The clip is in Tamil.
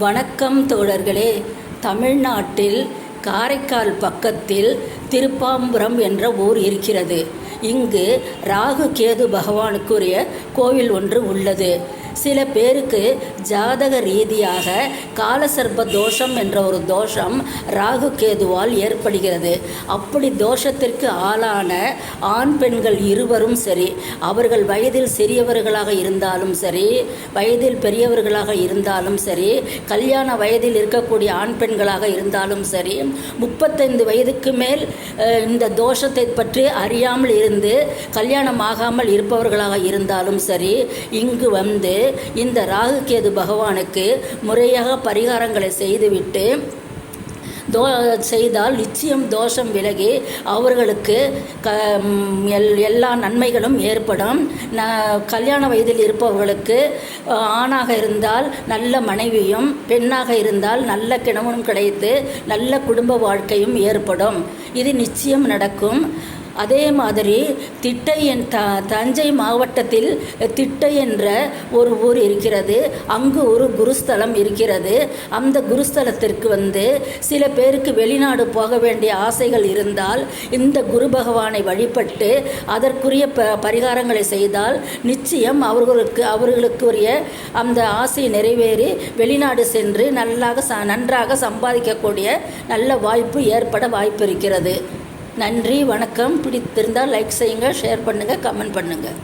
வணக்கம் தோழர்களே. தமிழ்நாட்டில் காரைக்கால் பக்கத்தில் திருப்பாம்புரம் என்ற ஊர் இருக்கிறது. இங்கு ராகு கேது பகவானுக்குரிய கோவில் ஒன்று உள்ளது. சில பேருக்கு ஜாதக ரீதியாக காலசர்ப்ப தோஷம் என்ற ஒரு தோஷம் ராகு கேதுவால் ஏற்படுகிறது. அப்படி தோஷத்திற்கு ஆளான ஆண் பெண்கள் இருவரும் சரி, அவர்கள் வயதில் சிறியவர்களாக இருந்தாலும் சரி, வயதில் பெரியவர்களாக இருந்தாலும் சரி, கல்யாண வயதில் இருக்கக்கூடிய ஆண் பெண்களாக இருந்தாலும் சரி, 35 வயதுக்கு மேல் இந்த தோஷத்தை பற்றி அறியாமல் இருந்து கல்யாணம் ஆகாமல் இருப்பவர்களாக இருந்தாலும் சரி, இங்கு வந்து இந்த ராகு கேது பகவானுக்கு முறையாக பரிகாரங்களை செய்துவிட்டு செய்தால் நிச்சயம் தோஷம் விலகி அவர்களுக்கு எல்லா நன்மைகளும் ஏற்படும். கல்யாண வயதில் இருப்பவர்களுக்கு ஆணாக இருந்தால் நல்ல மனைவியும், பெண்ணாக இருந்தால் நல்ல கணவனும் கிடைத்து நல்ல குடும்ப வாழ்க்கையும் ஏற்படும். இது நிச்சயம் நடக்கும். அதே மாதிரி திட்டை தஞ்சை மாவட்டத்தில் திட்டை என்ற ஒரு ஊர் இருக்கிறது. அங்கு ஒரு குருஸ்தலம் இருக்கிறது. அந்த குருஸ்தலத்திற்கு வந்து சில பேருக்கு வெளிநாடு போக வேண்டிய ஆசைகள் இருந்தால் இந்த குரு பகவானை வழிபட்டு அதற்குரிய பரிகாரங்களை செய்தால் நிச்சயம் அவர்களுக்குரிய அந்த ஆசை நிறைவேறி வெளிநாடு சென்று நன்றாக சம்பாதிக்கக்கூடிய நல்ல வாய்ப்பு ஏற்பட வாய்ப்பு இருக்கிறது. நன்றி, வணக்கம். பிடித்திருந்தால் லைக் செய்யுங்க, ஷேர் பண்ணுங்கள், கமெண்ட் பண்ணுங்கள்.